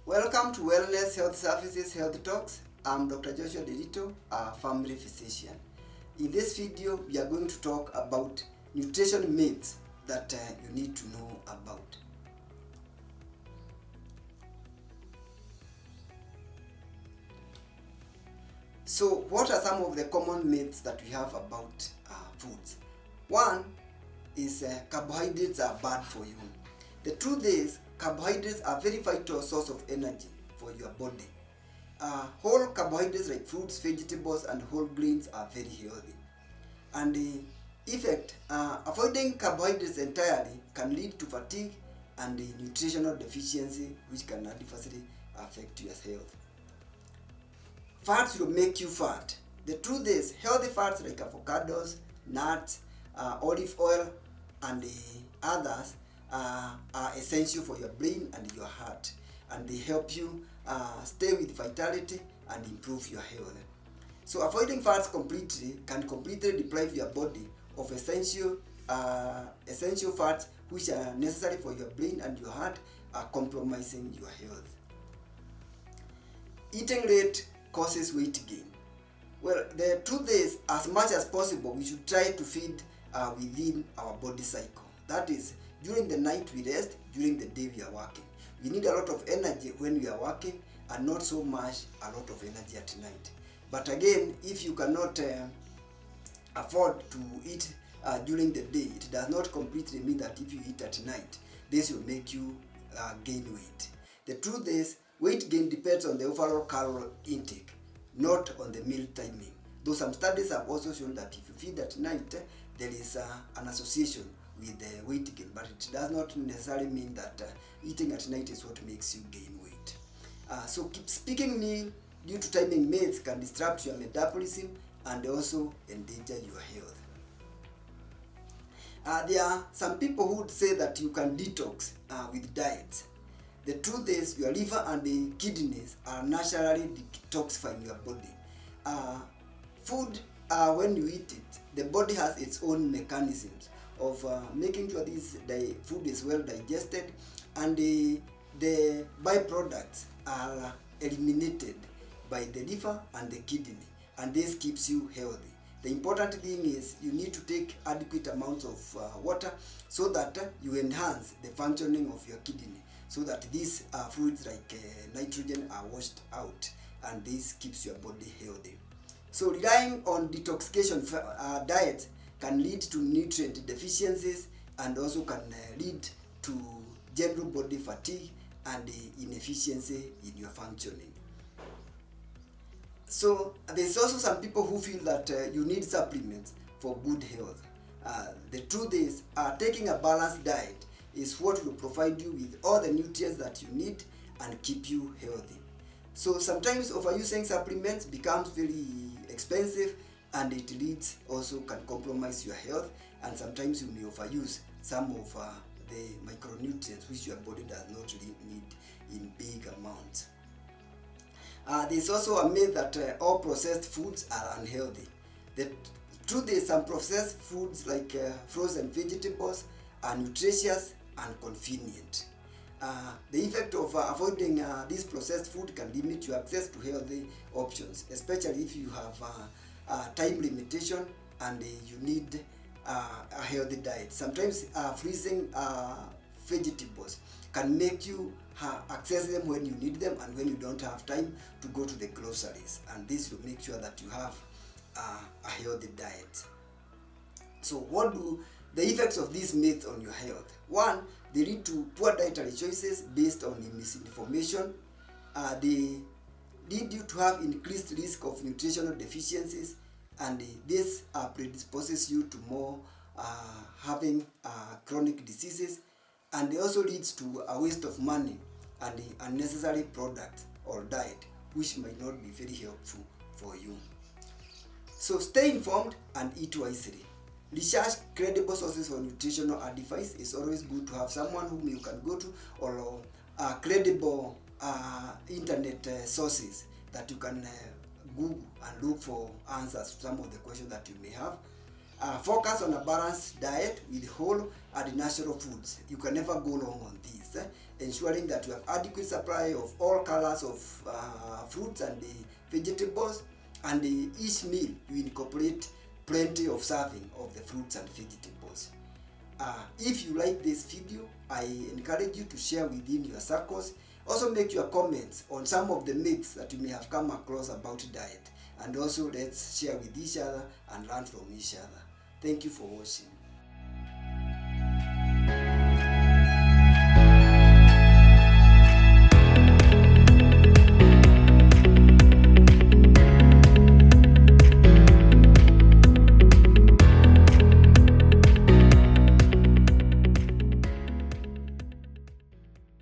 Welcome to Wellness Health Services Health Talks. I'm Dr. Joshua Delito, a family physician. In this video, we are going to talk about nutrition myths that you need to know about. So, what are some of the common myths that we have about foods? One is carbohydrates are bad for you. The truth is, carbohydrates are a very vital source of energy for your body. Whole carbohydrates like fruits, vegetables, and whole grains are very healthy. And the effect, avoiding carbohydrates entirely can lead to fatigue and the nutritional deficiency, which can adversely affect your health. Fats will make you fat. The truth is, healthy fats like avocados, nuts, olive oil, and the others are essential for your brain and your heart, and they help you stay with vitality and improve your health. So avoiding fats completely can completely deprive your body of essential fats which are necessary for your brain and your heart, compromising your health. Eating late causes weight gain. Well, the truth is, as much as possible, we should try to feed within our body cycle. That is, during the night we rest, during the day we are working. We need a lot of energy when we are working and not so much a lot of energy at night. But again, if you cannot afford to eat during the day, it does not completely mean that if you eat at night, this will make you gain weight. The truth is, weight gain depends on the overall calorie intake, not on the meal timing. Though some studies have also shown that if you feed at night, there is an association with the weight gain, but it does not necessarily mean that eating at night is what makes you gain weight. So keep speaking meal due to timing myths can disrupt your metabolism and also endanger your health. There are some people who would say that you can detox with diets. The truth is, your liver and the kidneys are naturally detoxifying your body. Food, when you eat it, the body has its own mechanisms of making sure the food is well digested, and the byproducts are eliminated by the liver and the kidney, and this keeps you healthy. The important thing is you need to take adequate amounts of water so that you enhance the functioning of your kidney, so that these fluids like nitrogen are washed out, and this keeps your body healthy. So relying on detoxification diets can lead to nutrient deficiencies and also can lead to general body fatigue and inefficiency in your functioning. So there's also some people who feel that you need supplements for good health. The truth is, taking a balanced diet is what will provide you with all the nutrients that you need and keep you healthy. So sometimes overusing supplements becomes very expensive, and it leads also can compromise your health, and sometimes you may overuse some of the micronutrients which your body does not really need in big amounts. There's also a myth that all processed foods are unhealthy. The truth is, some processed foods like frozen vegetables are nutritious and convenient. The effect of avoiding this processed food can limit your access to healthy options, especially if you have time limitation and you need a healthy diet. Sometimes freezing vegetables can make you access them when you need them and when you don't have time to go to the groceries, and this will make sure that you have a healthy diet. So what do the effects of these myths on your health? One, they lead to poor dietary choices based on the misinformation. They lead you to have increased risk of nutritional deficiencies, and this predisposes you to more having chronic diseases, and it also leads to a waste of money and the unnecessary product or diet which might not be very helpful for you. So stay informed and eat wisely. Research credible sources for nutritional advice. Is always good to have someone whom you can go to, or credible internet sources that you can Google and look for answers to some of the questions that you may have. Focus on a balanced diet with whole and natural foods. You can never go wrong on this. Ensuring that you have adequate supply of all colors of fruits and vegetables, and each meal you incorporate plenty of serving of the fruits and vegetables. If you like this video, I encourage you to share within your circles. Also make your comments on some of the myths that you may have come across about diet, and also let's share with each other and learn from each other. Thank you for watching.